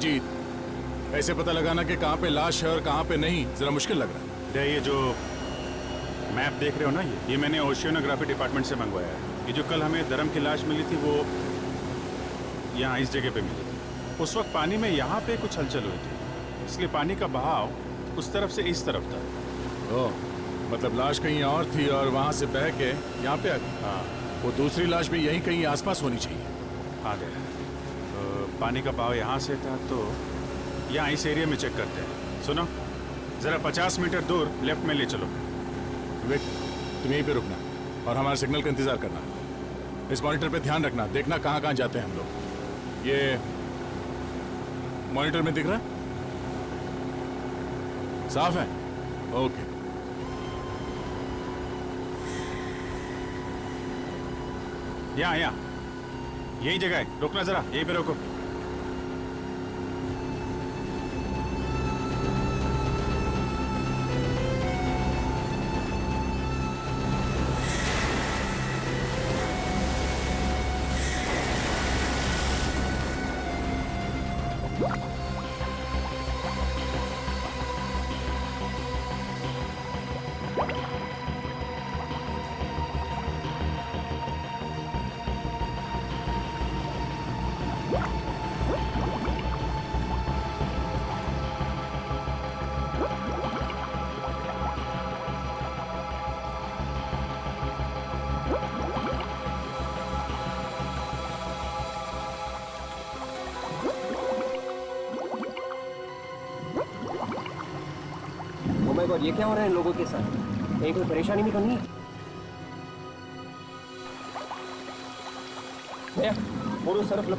जीत, ऐसे पता लगाना कि कहाँ पे लाश है और कहाँ पे नहीं जरा मुश्किल लग रहा है। ये जो मैप देख रहे हो ना, ये मैंने ओशियोनोग्राफी डिपार्टमेंट से मंगवाया है। ये जो कल हमें धर्म की लाश मिली थी वो यहाँ इस जगह पे मिली थी। उस वक्त पानी में यहाँ पे कुछ हलचल हुई थी, इसलिए पानी का बहाव उस तरफ से इस तरफ था। ओह, मतलब लाश कहीं और थी और वहाँ से बह के यहाँ पे आ गई। हाँ, वो दूसरी लाश भी यहीं कहीं आसपास होनी चाहिए। आ गए। तो पानी का बहाव यहाँ से था, तो यहाँ इस एरिया में चेक करते हैं। सुनो, जरा 50 मीटर दूर लेफ्ट में ले चलो। विक, तुम यहीं पे रुकना और हमारे सिग्नल का इंतजार करना। इस मॉनिटर पे ध्यान रखना, देखना कहाँ कहाँ जाते हैं हम लोग। ये मॉनिटर में दिख रहा है? साफ है? ओके। यहाँ यही जगह है, रुकना जरा, यहीं पे रोको। और ये क्या हो रहा है इन लोगों के साथ? कहीं कोई परेशानी भी तो नहीं है? भैया, बोलो Surf low.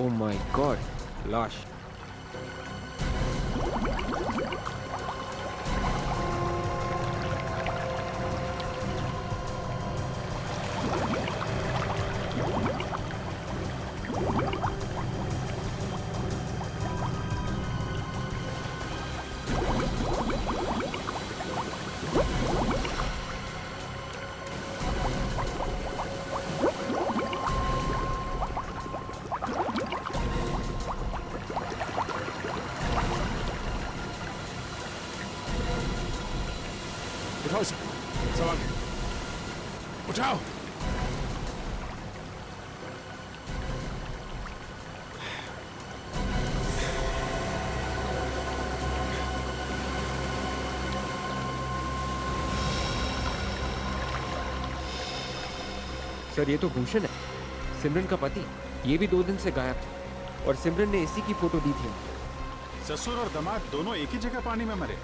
Oh my God, लाश। उठाओ सवाल, उठाओ। सर, ये तो भूषण है, सिमरन का पति। ये भी 2 दिन से गायब था और सिमरन ने इसी की फोटो दी थी। ससुर और दामाद दोनों एक ही जगह पानी में मरे,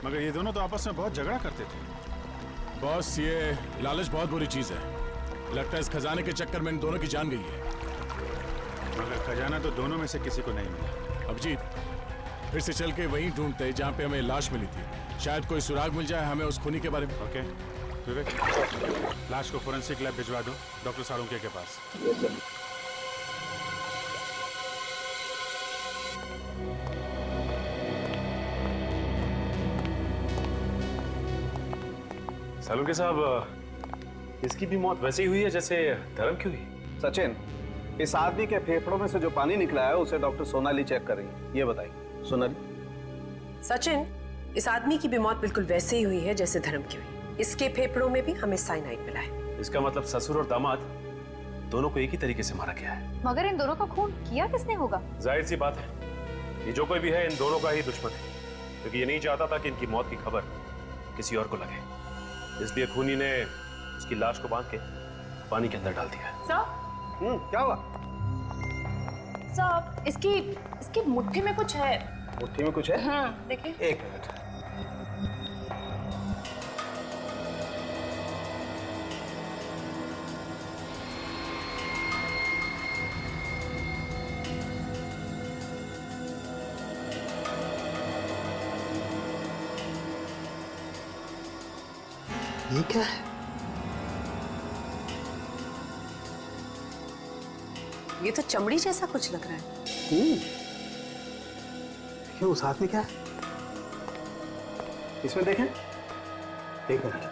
मगर ये दोनों तो आपस में बहुत झगड़ा करते थे। बॉस, ये लालच बहुत बुरी चीज है। लगता है इस खजाने के चक्कर में इन दोनों की जान गई है। मगर खजाना तो दोनों में से किसी को नहीं मिला। अभिजीत, फिर से चल के वहीं ढूंढते हैं जहाँ पे हमें लाश मिली थी। शायद कोई सुराग मिल जाए हमें उस खूनी के बारे में। ओके विवेक, लाश को फोरेंसिक लैब भिजवा दो डॉक्टर साळुंखे के पास। सालुंके साहब, इसकी भी मौत वैसे ही हुई है जैसे धर्म की हुई। सचिन, इस आदमी के फेफड़ों में से जो पानी निकला है उसे डॉक्टर सोनाली चेक कर रही है। ये बताइए सोनाली। सचिन, इस आदमी की भी मौत बिल्कुल वैसे ही हुई है जैसे धर्म की हुई। इसके फेफड़ों में भी हमें साइनाइड मिला है। इसका मतलब ससुर और दामाद दोनों को एक ही तरीके से मारा गया है। मगर इन दोनों का खून किया किसने होगा? जाहिर सी बात है, ये जो कोई भी है इन दोनों का ही दुश्मन है, क्योंकि ये नहीं चाहता था कि इनकी मौत की खबर किसी और को लगे। इसलिए खूनी ने उसकी लाश को बांध के पानी के अंदर डाल दिया। सर, क्या हुआ? सर, इसकी मुट्ठी में कुछ है। मुट्ठी में कुछ है? हाँ, देखिए। एक मिनट। ये क्या है? ये तो चमड़ी जैसा कुछ लग रहा है। क्यों, साथ में क्या है? इसमें देखें। एक मिनट।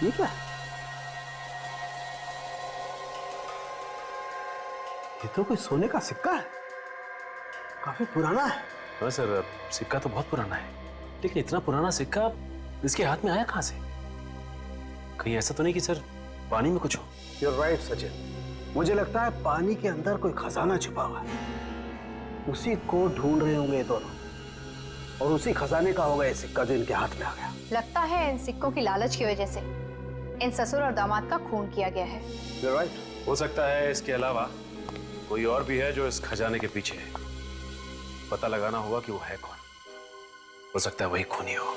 ये क्या है? ये तो कोई सोने का सिक्का है, काफी पुराना है। हाँ सर, सिक्का तो बहुत पुराना है, लेकिन इतना पुराना सिक्का इसके हाथ में आया कहां से? कहीं ऐसा तो नहीं कि सर पानी में कुछ हो? You're right, Sachin. मुझे लगता है पानी के अंदर कोई खजाना छुपा हुआ है, उसी को ढूंढ रहे होंगे ये दोनों, और उसी खजाने का होगा ये सिक्का जो इनके हाथ में आ गया। लगता है इन सिक्कों की लालच की वजह से इन ससुर और दामाद का खून किया गया है। You're right। हो सकता है इसके अलावा कोई और भी है जो इस खजाने के पीछे है। पता लगाना होगा कि वो है कौन। हो सकता है वही खूनी हो।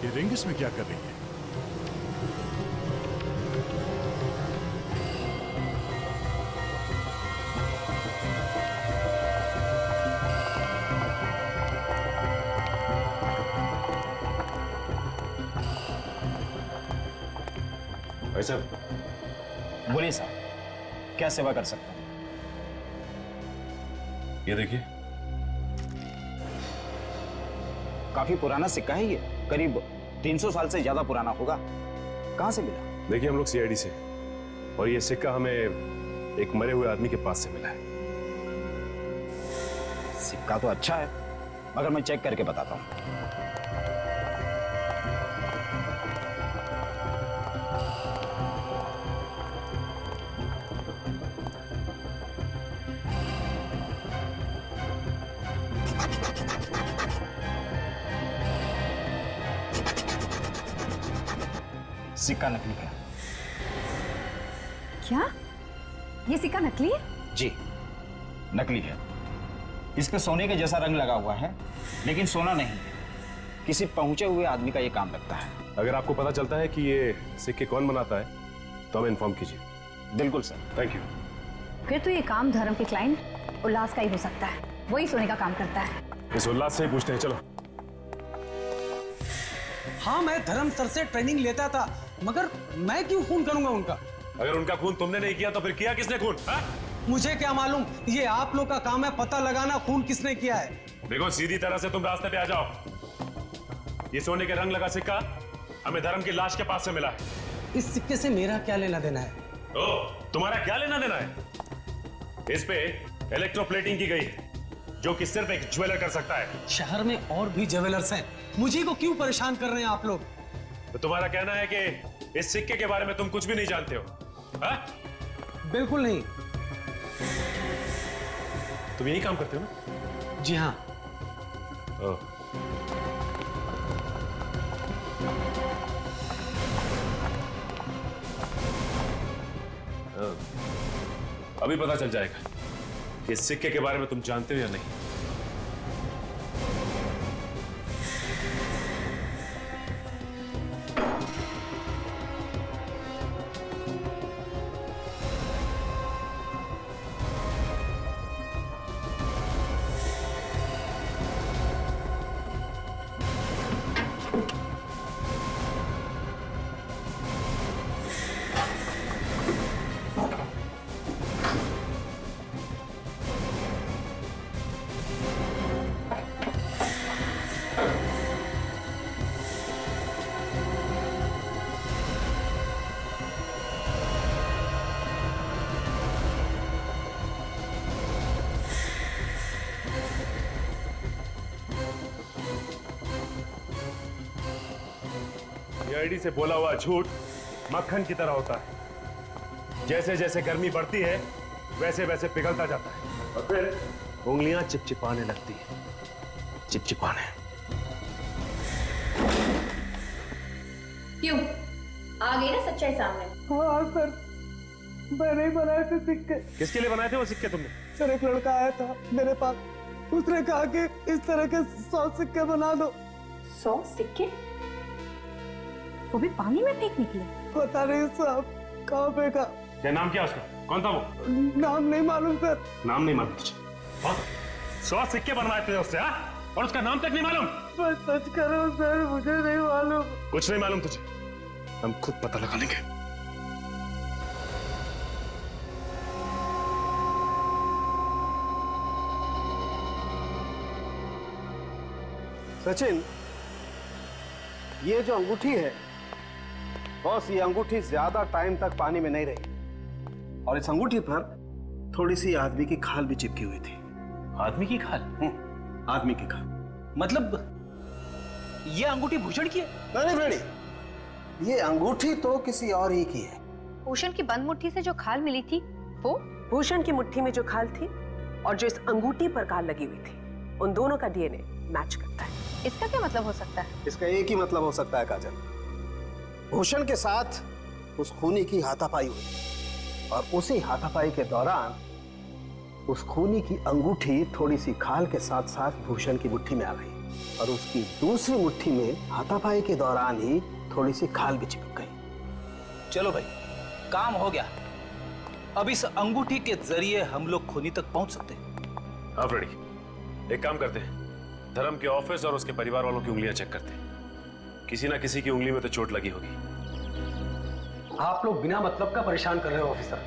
ये रिंग इसमें क्या कर रही है? भाई साहब, बोलिए साहब, क्या सेवा कर सकता हूं? ये देखिए। काफी पुराना सिक्का है ये, करीब 300 साल से ज्यादा पुराना होगा। कहां से मिला? देखिए, हम लोग सीआईडी से, और ये सिक्का हमें एक मरे हुए आदमी के पास से मिला है। सिक्का तो अच्छा है, मगर मैं चेक करके बताता हूं। सिक्का नकली है। क्या ये सिक्का नकली है? जी, नकली है। इस पे सोने के जैसा रंग लगा हुआ है, लेकिन सोना नहीं है। किसी पहुंचे हुए आदमी का ये काम लगता है। अगर आपको पता चलता है कि ये सिक्के कौन बनाता है तो हमें इन्फॉर्म कीजिए। बिल्कुल सर। Thank you. फिर तो ये काम धर्म के क्लाइंट उल्लास का ही हो सकता है, वही सोने का काम करता है। इस उल्लास से ही पूछते हैं, चलो। हाँ, मैं धर्म सर से ट्रेनिंग लेता था, मगर मैं क्यों खून करूंगा उनका? अगर उनका खून तुमने नहीं किया तो फिर किया किसने खून? हाँ? मुझे क्या मालूम, ये आप लोग का काम है पता लगाना खून किसने किया है। देखो सीधी तरह से तुम रास्ते पे आ जाओ। ये सोने के रंग लगा सिक्का हमें धर्म की लाश के पास से मिला है। इस सिक्के से मेरा क्या लेना देना है? ओ, तुम्हारा क्या लेना देना है? इस पे इलेक्ट्रोप्लेटिंग की गई है जो कि सिर्फ एक ज्वेलर कर सकता है। शहर में और भी ज्वेलर्स हैं, मुझे को क्यों परेशान कर रहे हैं आप लोग? तो तुम्हारा कहना है कि इस सिक्के के बारे में तुम कुछ भी नहीं जानते हो? हाँ? बिल्कुल नहीं। तुम यही काम करते हो ना? जी हाँ। ओह। अभी पता चल जाएगा कि इस सिक्के के बारे में तुम जानते हो या नहीं। आईडी से बोला हुआ झूठ मक्खन की तरह होता है। जैसे जैसे गर्मी बढ़ती है वैसे वैसे पिघलता जाता है और फिर उंगलियां चिपचिपाने लगती है। चिपचिपाने। क्यों? आ गई ना सच्चाई सामने? हाँ सर, मैंने ही बनाए थे सिक्के। किसके लिए बनाए थे वो सिक्के तुमने? सर एक लड़का आया था मेरे पास, उसने कहा कि इस तरह के 100 सिक्के बना दो। 100 सिक्के? वो भी पानी में फेंक निकले? पता नहीं साहब, कहाँ फेंका। क्या नाम क्या उसका? कौन था वो? नाम नहीं मालूम सर। नाम नहीं मालूम तुझे? 100 सिक्के बनवाए थे उससे, हाँ? और उसका नाम तक नहीं मालूम? मैं सच कर रहा हूँ सर, मुझे नहीं मालूम। कुछ नहीं मालूम तुझे? हम खुद पता लगा लेंगे। सचिन, ये जो अंगूठी है बॉस, ये अंगूठी ज्यादा टाइम तक पानी में नहीं रही और इस अंगूठी पर थोड़ी सी आदमी की खाल भी चिपकी हुई थी। आदमी की खाल? आदमी की खाल। मतलब ये अंगूठी भूषण की है? नहीं फ्रेडी, ये अंगूठी तो किसी और ही की है। भूषण की बंद मुट्ठी से जो खाल मिली थी वो? भूषण की मुट्ठी में जो खाल थी और जो इस अंगूठी पर खाल लगी हुई थी, उन दोनों का डीएनए मैच करता है। इसका क्या मतलब हो सकता है? इसका एक ही मतलब हो सकता है काजल, भूषण के साथ उस खूनी की हाथापाई हुई और उसी हाथापाई के दौरान उस खूनी की अंगूठी थोड़ी सी खाल के साथ साथ भूषण की मुट्ठी में आ गई और उसकी दूसरी मुट्ठी में हाथापाई के दौरान ही थोड़ी सी खाल भी चिपक गई। चलो भाई, काम हो गया। अब इस अंगूठी के जरिए हम लोग खूनी तक पहुंच सकते हैं। हाँ फ्रेडी, एक काम करते हैं, धर्म के ऑफिस और उसके परिवार वालों की उंगलियां चेक करते हैं। किसी ना किसी की उंगली में तो चोट लगी होगी। आप लोग बिना मतलब का परेशान कर रहे हो ऑफिसर,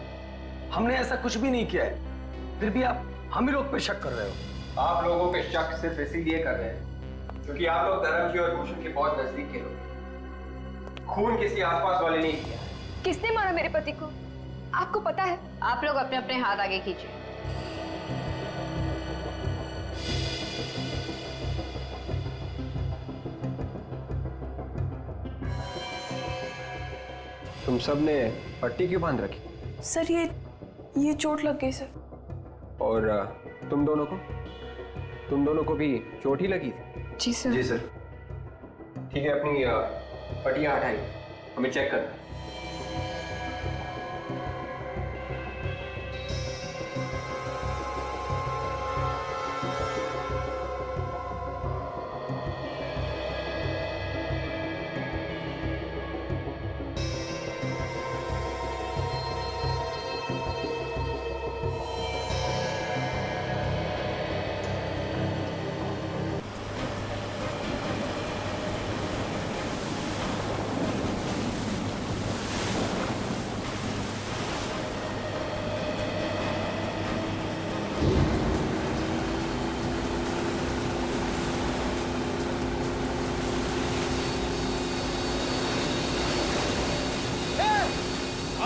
हमने ऐसा कुछ भी नहीं किया है, फिर भी आप हम ही लोग पे शक कर रहे हो। आप लोगों पे शक सिर्फ इसीलिए कर रहे हैं क्योंकि आप लोग धर्म की और भूषण के बहुत नजदीक के लोग। खून किसी आसपास वाले ने किया। किसने मारा मेरे पति को? आपको पता है? आप लोग अपने अपने हाथ आगे कीजिए। तुम सब ने पट्टी क्यों बांध रखी? सर ये चोट लग गई सर। और तुम दोनों को भी चोट ही लगी थी? जी सर। जी सर। ठीक है, अपनी पट्टियां हटाइए, हमें चेक करना है।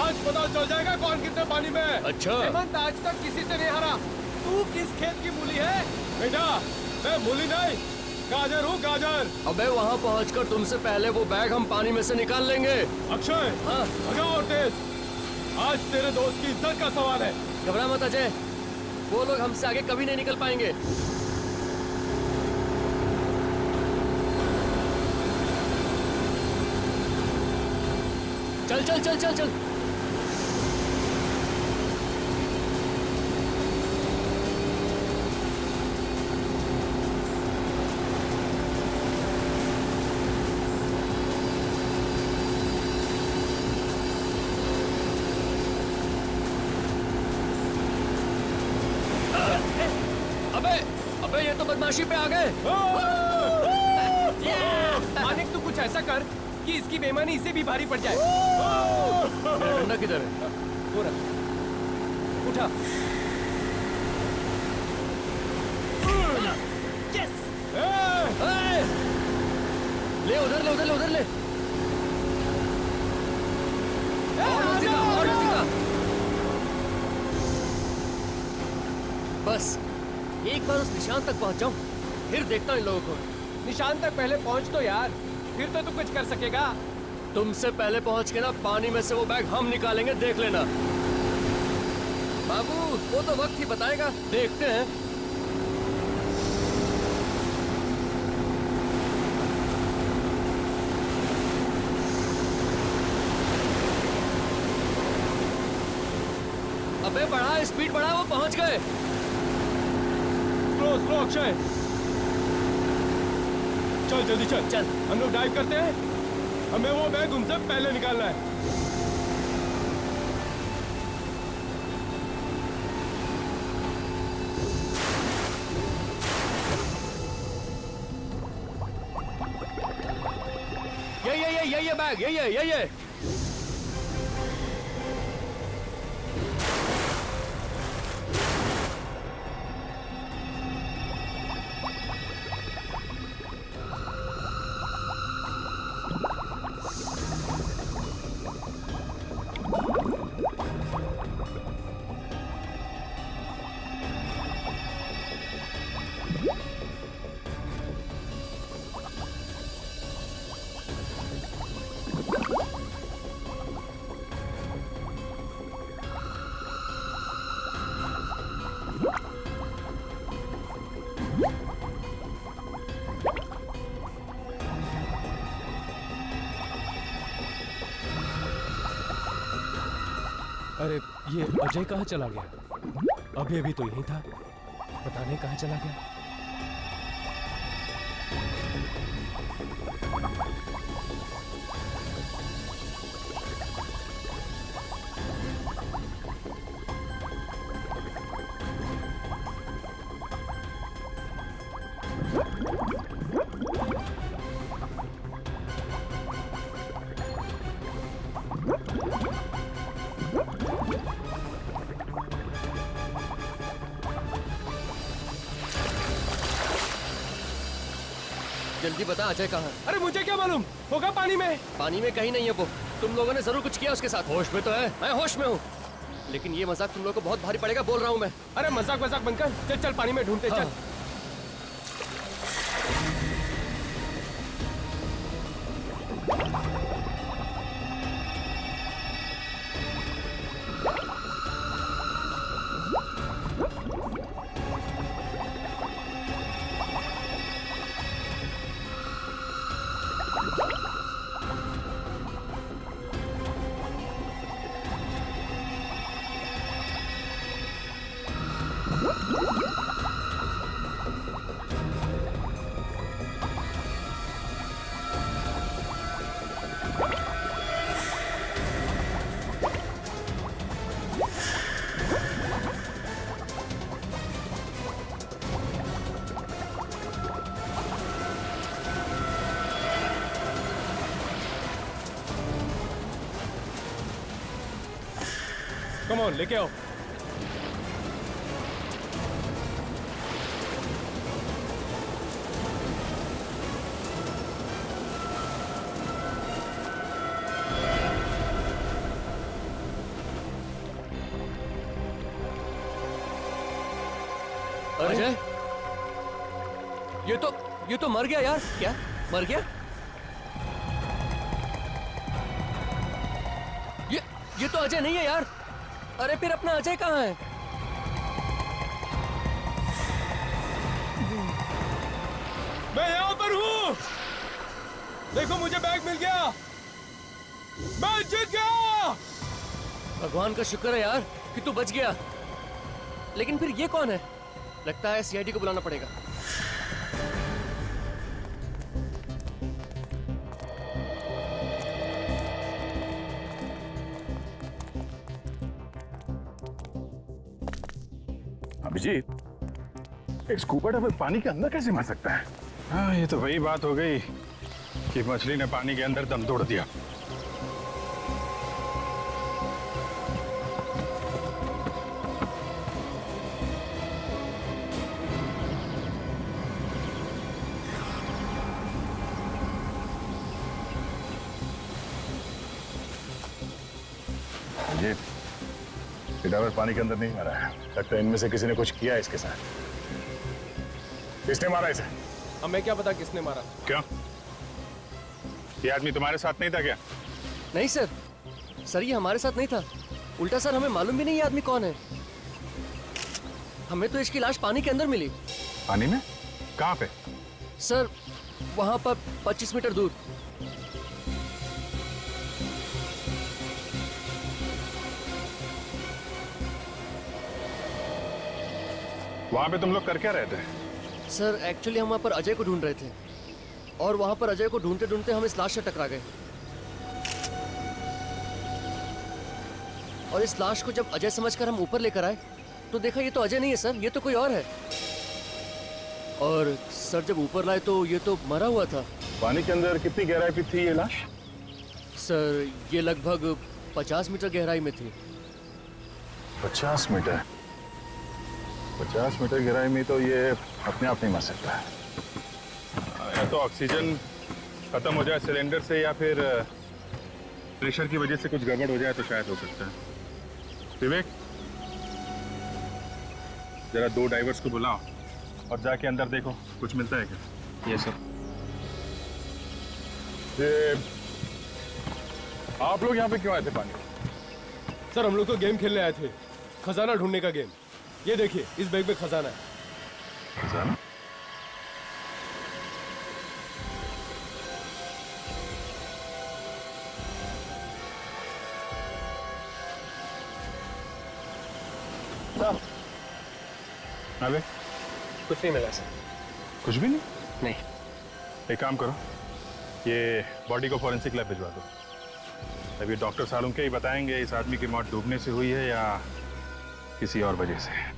आज पता चल जाएगा कौन कितने पानी में है। अच्छा। हेमंत आज तक किसी से नहीं हारा। तू किस खेत की मूली है? बेटा मैं मूली नहीं, गाजर हूँ गाजर। अबे वहाँ पहुँचकर तुमसे पहले वो बैग हम पानी में से निकाल लेंगे। अक्षय हाँ। भगाओ और तेज। आज तेरे दोस्त की इज्जत का सवाल है। घबरा मत अजय, वो लोग हमसे आगे कभी नहीं निकल पाएंगे। चल चल चल चल चल। अबे ये तो बदमाशी पे आ गए। मानिक तू कुछ ऐसा कर कि इसकी बेईमानी इसे भी भारी पड़ जाए। मेरा डंडा किधर है? वो रख, उठा। यस। ले उधर ले उधर ले उधर ले। और सीधा, और सीधा। बस एक बार उस निशान तक पहुंच जाऊं, फिर देखता हूं इन लोगों को। निशान तक पहले पहुंच तो यार, फिर तो तू कुछ कर सकेगा। तुमसे पहले पहुंच के ना पानी में से वो बैग हम निकालेंगे, देख लेना। बाबू वो तो वक्त ही बताएगा, देखते हैं। अबे बढ़ा, स्पीड बढ़ा, वो पहुंच गए। स्लो स्लो अक्षय, चल जल्दी चल। चल हम लोग डाइव करते हैं, हमें वो बैग उनसे पहले निकालना है। ये बैग, ये अरे ये अजय कहाँ चला गया? अभी अभी तो यही था, पता नहीं कहाँ चला गया। जल्दी बता अजय कहाँ है? अरे मुझे क्या मालूम, होगा पानी में। पानी में कहीं नहीं है वो। तुम लोगों ने जरूर कुछ किया उसके साथ। होश में तो है? मैं होश में हूँ, लेकिन ये मजाक तुम लोगों को बहुत भारी पड़ेगा, बोल रहा हूँ मैं। अरे मजाक मजाक बनकर चल चल पानी में ढूंढते। चल कम ऑन, लेके आओ। अजय, ये तो मर गया यार। क्या मर गया? ये तो अजय नहीं है यार। अरे फिर अपना अजय कहाँ है? मैं यहाँ पर हूँ। देखो मुझे बैग मिल गया। मैं जीत गया। भगवान का शुक्र है यार कि तू बच गया। लेकिन फिर ये कौन है? लगता है सीआईडी को बुलाना पड़ेगा। अभिजीत, एक स्कूबा डाइवर पानी के अंदर कैसे मर सकता है? हाँ, ये तो वही बात हो गई कि मछली ने पानी के अंदर दम तोड़ दिया। अभिजीत, ये डाइवर पानी के अंदर नहीं मरा है। लगता है इनमें से किसी ने कुछ किया इसके साथ। किसने मारा इसे? हमें क्या पता किसने मारा। क्यों? ये आदमी तुम्हारे साथ नहीं था क्या? नहीं सर, ये हमारे साथ नहीं था। उल्टा सर, हमें मालूम भी नहीं ये आदमी कौन है। हमें तो इसकी लाश पानी के अंदर मिली। पानी में? कहाँ पे? सर, वहां पर 25 मीटर दूर। वहां पे तुम लोग कर क्या रहे थे? सर, एक्चुअली हम वहां पर अजय को ढूंढ रहे थे और वहां पर अजय को ढूंढते ढूंढते हम इस लाश से टकरा गए। और इस लाश को जब अजय समझकर हम ऊपर लेकर आए तो देखा ये तो अजय नहीं है सर, ये तो कोई और है। और सर, जब ऊपर लाए तो ये तो मरा हुआ था। पानी के अंदर कितनी गहराई पे थी ये लाश? सर, ये लगभग 50 मीटर गहराई में थी। 50 मीटर? 50 मीटर गहराई में तो ये अपने आप नहीं मर सकता है। या तो ऑक्सीजन खत्म हो जाए सिलेंडर से, या फिर प्रेशर की वजह से कुछ गड़बड़ हो जाए तो शायद हो सकता है। विवेक, जरा 2 डाइवर्स को बुलाओ और जाके अंदर देखो कुछ मिलता है क्या। ये सर। ये आप लोग यहाँ पे क्यों आए थे पानी? सर, हम लोग तो गेम खेलने आए थे, खजाना ढूंढने का गेम। ये देखिए, इस बैग में खजाना है। खजाना? अबे कुछ नहीं मिला सर। कुछ भी नहीं? नहीं। एक काम करो, ये बॉडी को फॉरेंसिक लैब भिजवा दो। अभी डॉक्टर सालुंके ही बताएंगे इस आदमी की मौत डूबने से हुई है या किसी और वजह से।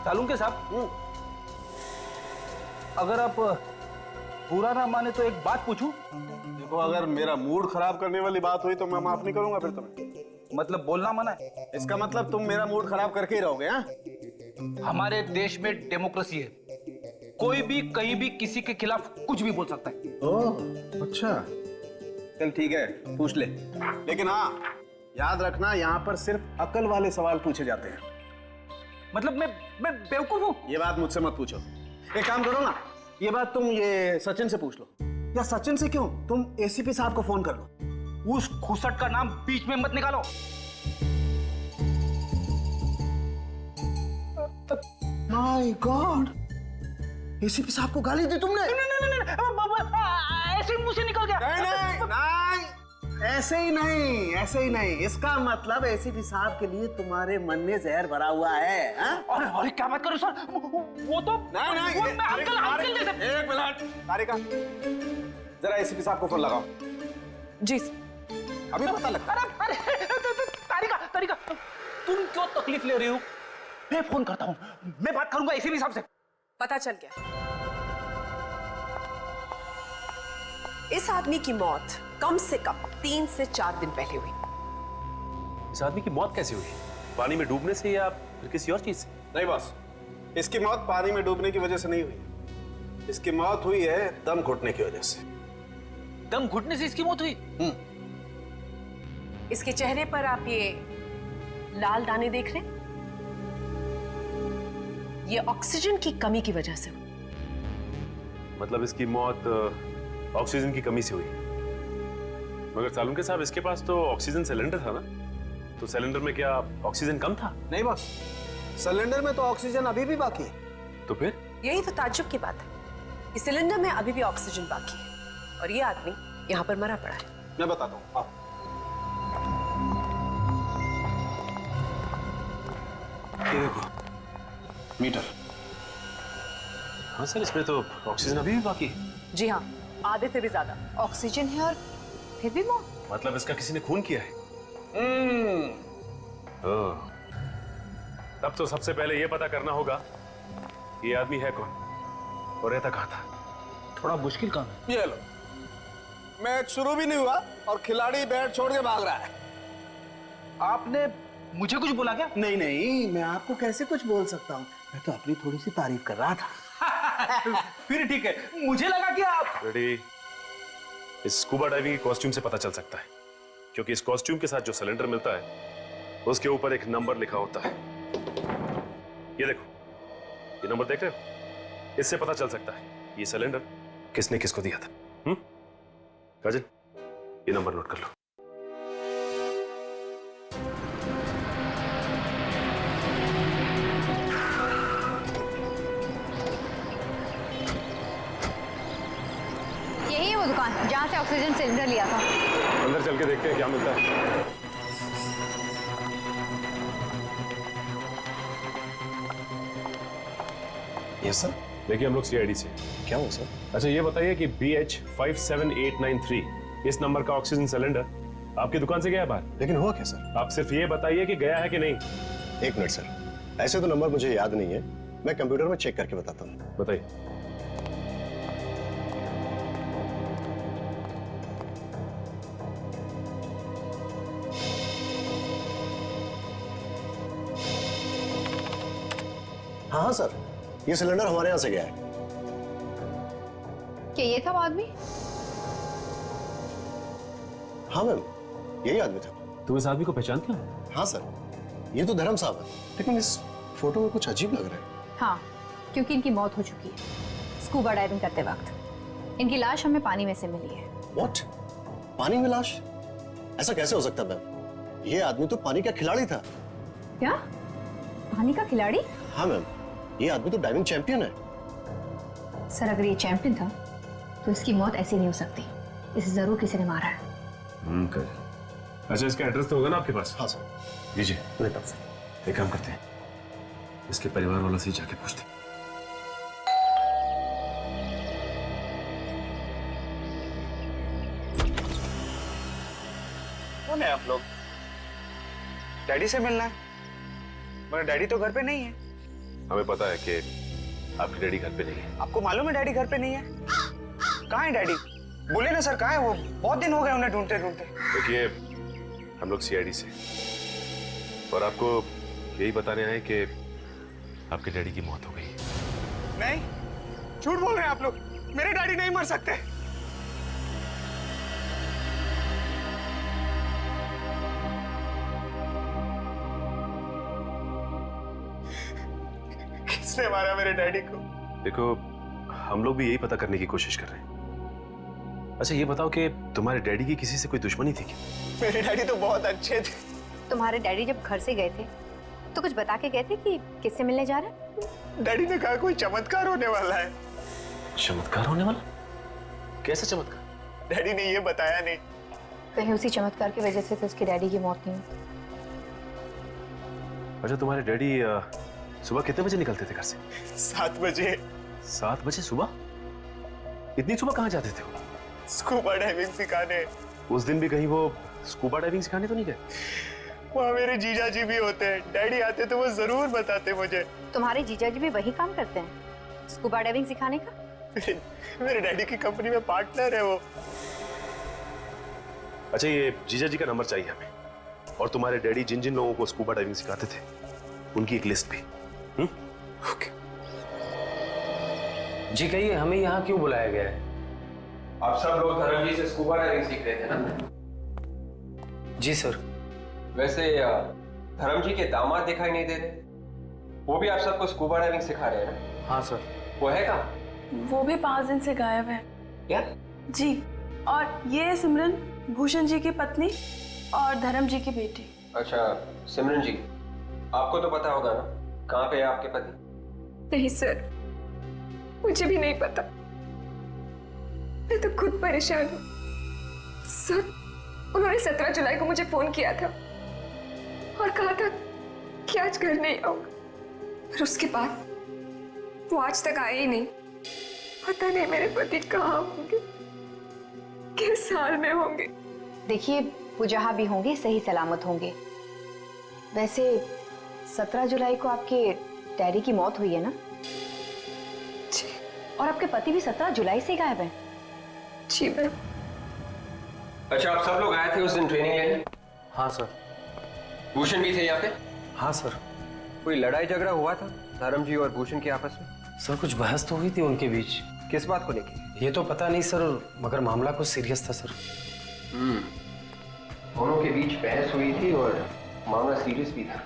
सालुंके साहब, अगर आप बुरा ना माने तो एक बात पूछूं? देखो, अगर मेरा मूड खराब करने वाली बात हुई तो मैं माफ नहीं करूंगा फिर तुम्हें। मतलब बोलना मना है? इसका मतलब तुम मेरा मूड खराब करके ही रहोगे? हाँ, हमारे देश में डेमोक्रेसी है, कोई भी कहीं भी किसी के खिलाफ कुछ भी बोल सकता है। ओह, अच्छा, चल ठीक है, पूछ ले। लेकिन हाँ, याद रखना, यहाँ पर सिर्फ अकल वाले सवाल पूछे जाते हैं। मतलब मैं बेवकूफ हूँ? ये बात मुझसे मत पूछो। एक काम करो ना, ये बात तुम ये सचिन से पूछ लो। या सचिन से क्यों, तुम एसीपी साहब को फोन कर लो। उस खुसट का नाम बीच में मत निकालो। माय गॉड, एसीपी साहब को गाली दी तुमने? नहीं, ऐसे ही मुंह से निकल गया। नहीं, ऐसे ही नहीं। इसका मतलब एसीपी साहब के लिए तुम्हारे मन में जहर भरा हुआ है। अरे क्या बात करो सर, वो तो नहीं, वो मैं अंकल जैसे। एक मिनट, तारिका, जरा एसीपी साहब को फोन लगाओ। जी। अभी पता लगता। अरे तारिका, तुम क्यों तकलीफ ले रही हो? मैं फोन करता हूँ, मैं बात करूंगा एसीपी साहब से। पता चल गया, इस आदमी की मौत कम से कम 3 से 4 दिन पहले हुई। इस आदमी की मौत कैसे हुई? पानी में डूबने से या फिर किसी और चीज से? नहीं बॉस, इसकी मौत पानी में डूबने की वजह से नहीं हुई। इसकी मौत हुई है दम घुटने की वजह से। दम घुटने से इसकी मौत हुई? इसके चेहरे पर आप ये लाल दाने देख रहे हैं, ये ऑक्सीजन की कमी की वजह से हुई। मतलब इसकी मौत ऑक्सीजन की कमी से हुई। मगर सालुंके साहब, इसके पास तो ऑक्सीजन सिलेंडर था ना, तो सिलेंडर में क्या ऑक्सीजन कम था? नहीं बॉस, सिलेंडर में तो ऑक्सीजन अभी भी बाकी है। तो फिर? यही तो ताज्जुब की बात है, इस सिलेंडर में अभी भी ऑक्सीजन बाकी है और ये आदमी यहाँ पर मरा पड़ा है। मैं बताता हूँ, आओ। ये देखो मीटर। हाँ सर, इसमें तो ऑक्सीजन अभी भी बाकी है। जी हाँ, आधे से भी ज्यादा ऑक्सीजन है और फिर भी मौत। मतलब इसका किसी ने खून किया है? ओह, तब तो सबसे पहले यह पता करना होगा कि ये आदमी है कौन और रहता कहाँ था। थोड़ा मुश्किल काम है। ये लो, मैच शुरू भी नहीं हुआ और खिलाड़ी बैट छोड़ के भाग रहा है। आपने मुझे कुछ बोला क्या? नहीं नहीं, मैं आपको कैसे कुछ बोल सकता हूँ, मैं तो अपनी थोड़ी सी तारीफ कर रहा था। फिर ठीक है, मुझे लगा कि आप रेडी। इस स्कूबा डाइविंग की कॉस्ट्यूम से पता चल सकता है, क्योंकि इस कॉस्ट्यूम के साथ जो सिलेंडर मिलता है उसके ऊपर एक नंबर लिखा होता है। ये देखो, ये नंबर देख रहे हो? इससे पता चल सकता है ये सिलेंडर किसने किसको दिया था। राजन, ये नंबर नोट कर लो। यही है वो दुकान जहाँ से ऑक्सीजन सिलेंडर लिया था। अंदर चल के देखते हैं क्या मिलता है। Yes sir. देखिए, हम लोग सीआईडी से। क्या हो सर? अच्छा, ये बताइए कि BH57893 इस नंबर का ऑक्सीजन सिलेंडर आपकी दुकान से गया बाहर? लेकिन हुआ क्या सर? आप सिर्फ ये बताइए कि गया है कि नहीं। 1 मिनट सर, ऐसे तो नंबर मुझे याद नहीं है, मैं कंप्यूटर में चेक करके बताता हूँ। बताइए। हाँ हाँ सर, ये सिलेंडर हमारे यहाँ से गया है। क्या ये था वो आदमी? हाँ मैम, यही आदमी था। तुम इस आदमी को पहचानते हो? हाँ सर, ये तो धर्म साहब है, लेकिन इस फोटो में कुछ अजीब लग रहा है। हाँ, क्योंकि इनकी मौत हो चुकी है स्कूबा डाइविंग करते वक्त। इनकी लाश हमें पानी में से मिली है। व्हाट? पानी में लाश? ऐसा कैसे हो सकता मैम? ये आदमी तो पानी का खिलाड़ी था। क्या? पानी का खिलाड़ी? हाँ मैम, ये आदमी तो डाइविंग चैंपियन है। सर, अगर ये चैंपियन था तो इसकी मौत ऐसी नहीं हो सकती, इसे जरूर किसी ने मारा है। कर। अच्छा, इसका एड्रेस तो होगा ना आपके पास? हाँ सर। दीजिए। मेरे पास। एक काम करते हैं, इसके परिवार वालों से ही जाके पूछते हैं। कौन है आप लोग? डैडी से मिलना है, मगर डैडी तो घर पे नहीं है। हमें पता है कि आपके डैडी घर पे नहीं है। आपको मालूम है डैडी घर पे नहीं है? कहाँ है डैडी? बोले ना सर, कहाँ है वो? बहुत दिन हो गए उन्हें ढूंढते ढूंढते। देखिए, हम लोग सीआईडी से और आपको यही बताने आए कि आपके डैडी की मौत हो गई। नहीं, झूठ बोल रहे हैं आप लोग, मेरे डैडी नहीं मर सकते। किसने मारा मेरे डैडी को? देखो, हम लोग भी यही पता करने की कोशिश कर रहे हैं। अच्छा, ये बताओ कि तुम्हारे डैडी की किसी से कोई दुश्मनी थी क्या? मेरे डैडी तो बहुत अच्छे थे। तुम्हारे डैडी जब घर से गए थे तो कुछ बता के गए थे कि किससे मिलने जा रहे हैं? डैडी ने कहा कोई चमत्कार होने वाला है। चमत्कार होने वाला? कैसा चमत्कार? डैडी ने ये बताया नहीं। कहीं उसी चमत्कार की वजह से तो उसके डैडी की मौत नहीं हुई। अच्छा, तुम्हारे डैडी सुबह कितने बजे निकलते थे घर से? 7 बजे। 7 बजे सुबह? इतनी सुबह कहाँ जाते थे वो? स्कूबा डाइविंग सिखाने। उस दिन भी कहीं वो स्कूबा डाइविंग सिखाने तो नहीं गए? वहाँ मेरे जीजा जी भी होते हैं, डैडी आते तो वो जरूर बताते मुझे। तुम्हारे जीजा जी भी वही काम करते हैं, स्कूबा डाइविंग सिखाने का? मेरे डैडी की कंपनी में पार्टनर है वो। अच्छा, ये जीजा जी का नंबर चाहिए हमें, और तुम्हारे डैडी जिन जिन लोगों को स्कूबा डाइविंग सिखाते थे उनकी एक लिस्ट भी। ओके जी, कहिए हमें यहाँ क्यों बुलाया गया है? आप सब लोग धर्म जी से स्कूबा डाइविंग सीख रहे थे ना? जी सर। वैसे धर्म जी के दामाद दिखाई नहीं दे रहे, वो भी आप सबको स्कूबा डाइविंग सिखा रहे हैं ना? हाँ सर। वो है कहाँ? वो भी 5 दिन से गायब है। क्या? जी, और ये है सिमरन, भूषण जी की पत्नी और धर्म जी की बेटी। अच्छा सिमरन जी, आपको तो पता होगा ना कहाँ पे है आपके पति? नहीं सर, मुझे भी नहीं पता। मैं तो खुद परेशान हूँ सर। उन्होंने 17 जुलाई को मुझे फोन किया था और कहा था कि आज घर नहीं आऊंगा, फिर उसके बाद वो आज तक आए ही नहीं। पता नहीं मेरे पति कहाँ होंगे, किस हाल में होंगे। देखिए, वो जहाँ भी होंगे सही सलामत होंगे। वैसे 17 जुलाई को आपके डैडी की मौत हुई है ना? जी। और आपके पति भी 17 जुलाई से गायब हैं। जी मैम। अच्छा, आप सब लोग आए थे उस दिन ट्रेनिंग लेने? हाँ सर। भूषण भी थे यहाँ पे? हाँ सर। कोई लड़ाई झगड़ा हुआ था धर्म जी और भूषण के आपस में? सर कुछ बहस तो हुई थी उनके बीच। किस बात को लेके? ये तो पता नहीं सर, मगर मामला कुछ सीरियस था सर। दोनों के बीच बहस हुई थी और मामला सीरियस भी था।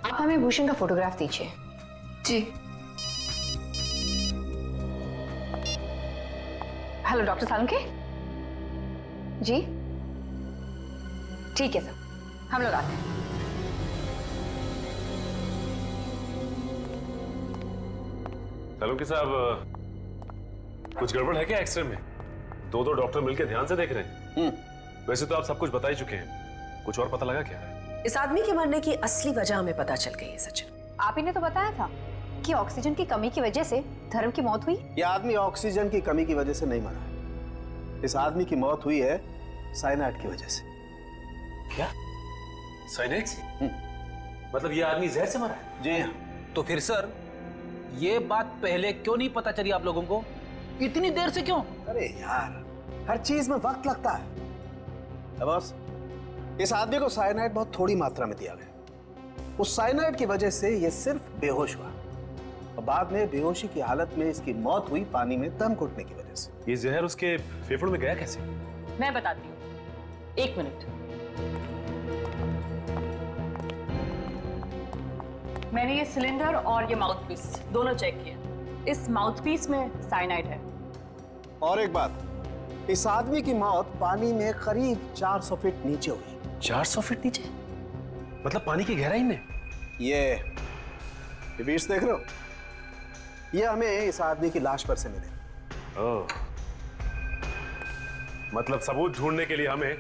आप हमें भूषण का फोटोग्राफ दीजिए। जी। हेलो डॉक्टर सालुंके जी। ठीक है सर, हम लोग आते हैं। सालुंके साहब, कुछ गड़बड़ है क्या एक्सरे में? दो डॉक्टर मिलकर ध्यान से देख रहे हैं। वैसे तो आप सब कुछ बता ही चुके हैं, कुछ और पता लगा क्या? इस आदमी के मरने की असली वजह हमें पता चल गई है सचिन। आप ही ने तो बताया था कि ऑक्सीजन की कमी की वजह से धर्म की मौत हुई। यह आदमी ऑक्सीजन की कमी की वजह से नहीं मरा है। इस आदमी की मौत हुई है साइनाइड की वजह से। क्या? साइनाइड से? मतलब ये आदमी जहर से मरा है? जी हाँ। तो फिर सर, ये बात पहले क्यों नहीं पता चली आप लोगों को? इतनी देर से क्यों? अरे यार, हर चीज में वक्त लगता है। बस इस आदमी को साइनाइड बहुत थोड़ी मात्रा में दिया गया। उस साइनाइड की वजह से ये सिर्फ बेहोश हुआ और बाद में बेहोशी की हालत में इसकी मौत हुई पानी में दम घुटने की वजह से। ये जहर उसके फेफड़ों में गया कैसे? मैं बताती हूँ, 1 मिनट। मैंने ये सिलेंडर और ये माउथपीस दोनों चेक किए। इस माउथपीस में साइनाइड है। और एक बात, इस आदमी की मौत पानी में करीब 400 फीट नीचे हुई। 400 फीट नीचे? मतलब पानी की गहराई में? ये बीच देख रहे हो? ये हमें इस आदमी की लाश पर से मिले। ओह, मतलब सबूत ढूंढने के लिए हमें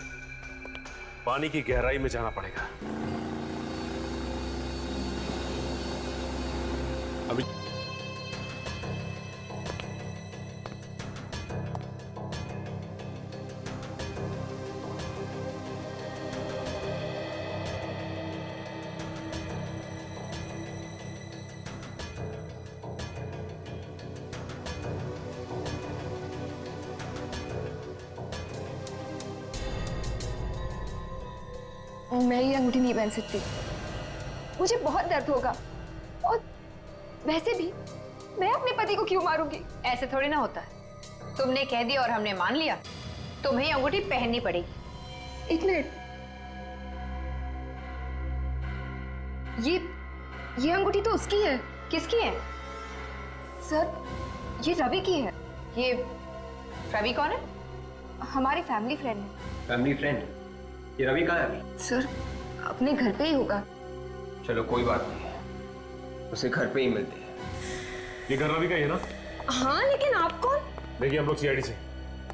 पानी की गहराई में जाना पड़ेगा। अभी मैं ये अंगूठी नहीं पहन सकती, मुझे बहुत दर्द होगा। और वैसे भी मैं अपने पति को क्यों मारूंगी? ऐसे थोड़ी ना होता है। तुमने कह दिया और हमने मान लिया, तुम्हें ये अंगूठी पहननी पड़ेगी। 1 मिनट, ये अंगूठी तो उसकी है। किसकी है? सर, ये रवि की है। ये रवि कौन है? हमारी फैमिली फ्रेंड है। Family friend? ये रवि कहाँ है अभी? सर, अपने घर पे ही होगा। चलो कोई बात नहीं, उसे घर पे ही मिलते हैं। ये घर रवि का ही है ना? हाँ, लेकिन आप कौन? देखिए, हम लोग सीआईडी से।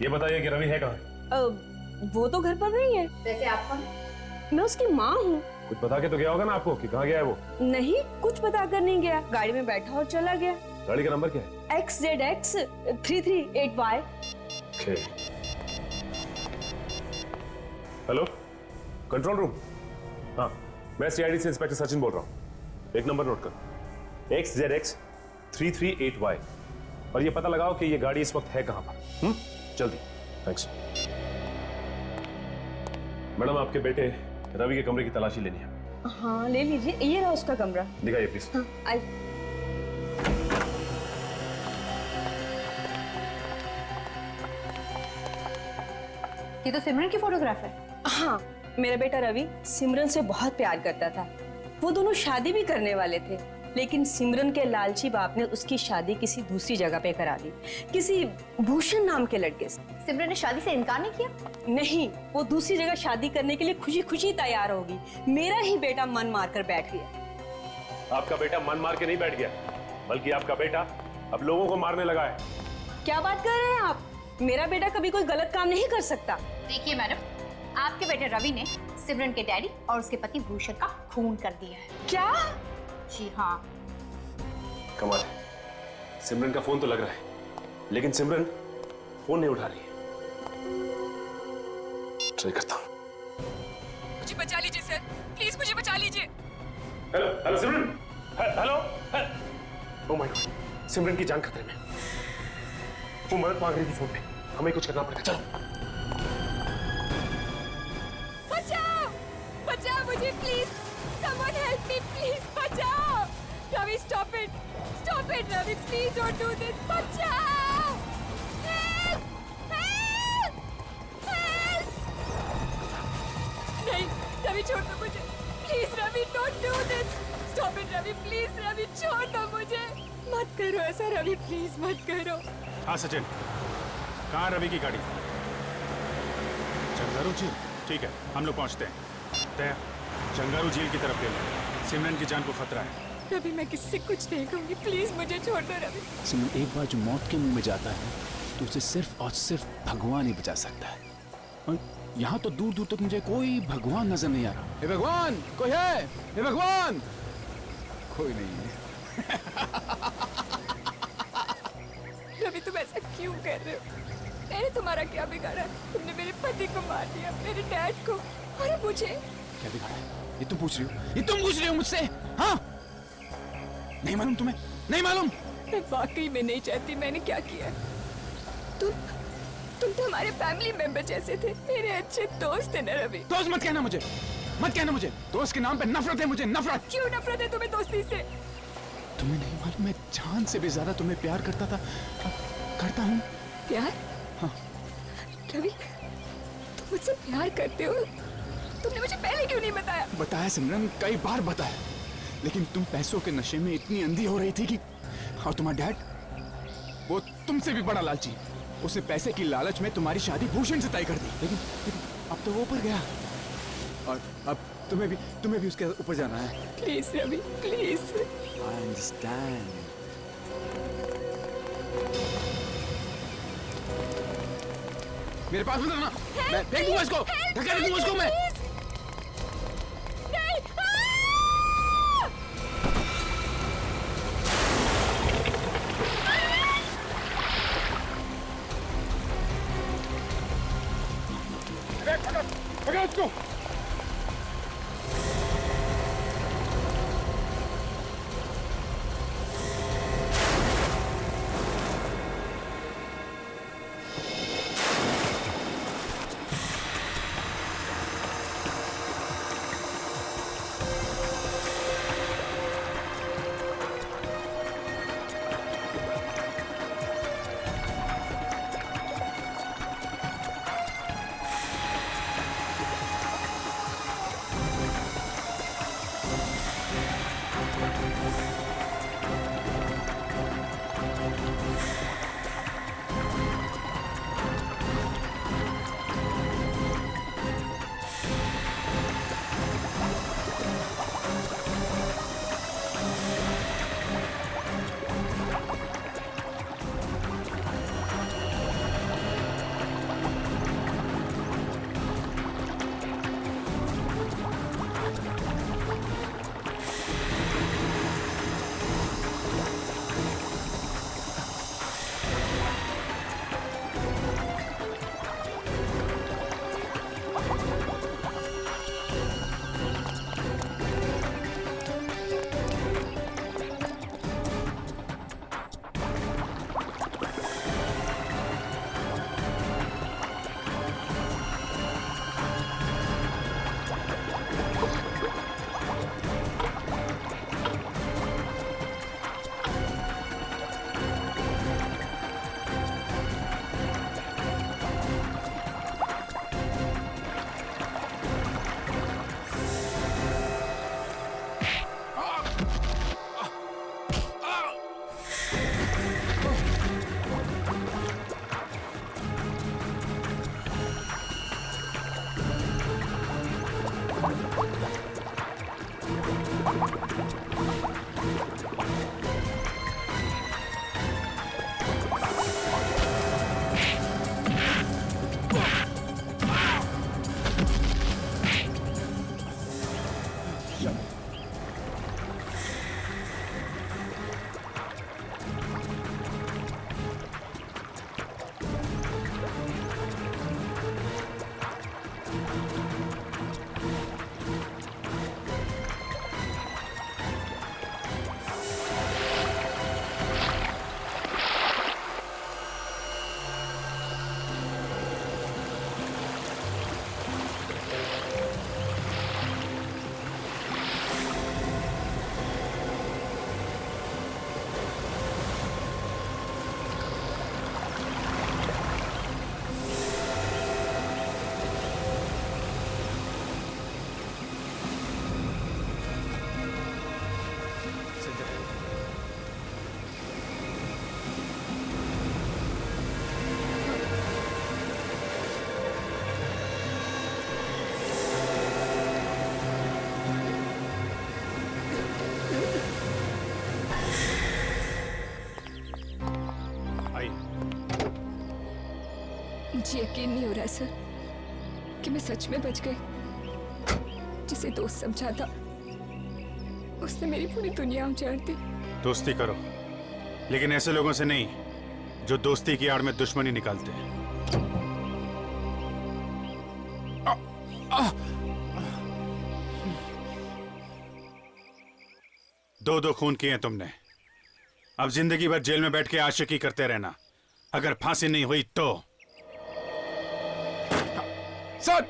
ये बताइए कि रवि है कहाँ? वो तो घर पर नहीं है। वैसे आप कौन? मैं उसकी माँ हूँ। कुछ बता के तो गया होगा ना आपको कि कहाँ गया है वो? नहीं, कुछ बता कर नहीं गया, गाड़ी में बैठा और चला गया। गाड़ी का नंबर क्या है? XZX 338Y। Hello, control room. हाँ, मैं सीआईडी से इंस्पेक्टर सचिन बोल रहा हूँ। एक नंबर नोट कर, XZX 338Y। और ये पता लगाओ कि ये गाड़ी इस वक्त है कहां पर। जल्दी। थैंक्स। मैडम, आपके बेटे रवि के कमरे की तलाशी लेनी है। हाँ ले लीजिए, ये रहा उसका कमरा। दिखाइए प्लीज। हाँ, आई। ये तो सिमरन की फोटोग्राफ है। हाँ, मेरा बेटा रवि सिमरन से बहुत प्यार करता था। वो दोनों शादी भी करने वाले थे, लेकिन सिमरन के लालची बाप ने उसकी शादी किसी दूसरी जगह पे करा दी, किसी भूषण नाम के लड़के से। सिमरन ने शादी से इनकार नहीं किया? नहीं, वो दूसरी जगह शादी करने के लिए खुशी खुशी तैयार होगी। मेरा ही बेटा मन मार कर बैठ गया। आपका बेटा मन मार के नहीं बैठ गया, बल्कि आपका बेटा अब लोगों को मारने लगा है। क्या बात कर रहे हैं आप? मेरा बेटा कभी कोई गलत काम नहीं कर सकता। देखिए मैडम, आपके बेटे रवि ने सिमरन के डैडी और उसके पति भूषण का खून कर दिया है। क्या? जी हाँ। कमाल है, सिमरन का फोन तो लग रहा है, लेकिन सिमरन फोन नहीं उठा रही है। ट्राई करता हूं। मुझे बचा लीजिए सर, प्लीज मुझे बचा लीजिए। Hello hello Simran, hello. Oh my god, Simran की जान खतरे में। वो मदद मांग रही थी फोन पे, हमें कुछ करना पड़ेगा। चलो। बचाओ, बचाओ मुझे please, someone help me please, बचाओ। Ravi stop it Ravi, please don't do this, बचाओ। Help, help, help। नहीं, रवि छोड़ दो मुझे, please Ravi don't do this, stop it Ravi, please Ravi छोड़ दो मुझे, मत करो ऐसा रवि, प्लीज मत करो। हाँ सचिन, कहाँ रवि की गाड़ी? चंगारू झील। ठीक है, हम लोग पहुंचते हैं। तय चंगारू झील की तरफ ले लो, सिमरन की जान को खतरा है। रवि मैं किससे कुछ नहीं कहूंगी, प्लीज मुझे छोड़ दो रवि। सिमरन, एक बार जो मौत के मुंह में जाता है तो उसे सिर्फ और सिर्फ भगवान ही बचा सकता है। और यहाँ तो दूर दूर तक मुझे कोई भगवान नजर नहीं आ रहा। हे भगवान, कोई है? हे भगवान, कोई नहीं है। रवि तुम ऐसा क्यों कर रहे हो? मैंने तुम्हारा क्या बिगाड़ा? तुमने मेरे पति को मार दिया, मेरे डैड को, और मुझे। क्या बिगाड़ा है? ये तुम पूछ रही हो? ये तुम पूछ रही हो मुझसे? हाँ? नहीं मालूम तुम्हें? नहीं मालूम? मैं वाकई में नहीं चाहती मैंने क्या किया। तुम तो हमारे फैमिली मेंबर जैसे थे, मेरे अच्छे दोस्त थे ना रवि। दोस्त मत कहना मुझे, मत कहना मुझे। दोस्त के नाम पे नफरत है मुझे, नफरत। क्यों नफरत है तुम्हें दोस्ती से? तुम्हें नहीं मालूम, मैं जान से भी ज्यादा तुम्हें प्यार करता था, करता हूँ। प्यार? हाँ। रवि, तुम मुझसे प्यार करते हो? तुमने मुझे पहले क्यों नहीं बताया? बताया सिमरन, कई बार बताया, लेकिन तुम पैसों के नशे में इतनी अंधी हो रही थी कि, और तुम्हारा डैड, वो तुमसे भी बड़ा लालची। उसने पैसे की लालच में तुम्हारी शादी भूषण से तय कर दी, लेकिन अब तो वो ऊपर गया, और अब तुम्हें भी उसके ऊपर जाना है। Please Ravi, please. I understand. मेरे पास मत आना, मैं फेंक दूंगा इसको, धक्का दूंगा इसको मैं। पकड़ इसको। मुझे यकीन नहीं हो रहा है सर कि मैं सच में बच गई। जिसे दोस्त समझा था उसने मेरी पूरी दुनिया उजाड़ दी। दोस्ती करो, लेकिन ऐसे लोगों से नहीं जो दोस्ती की आड़ में दुश्मनी निकालते हैं। दो खून किए हैं तुमने। अब जिंदगी भर जेल में बैठ के आशिकी करते रहना। अगर फांसी नहीं हुई तो। सर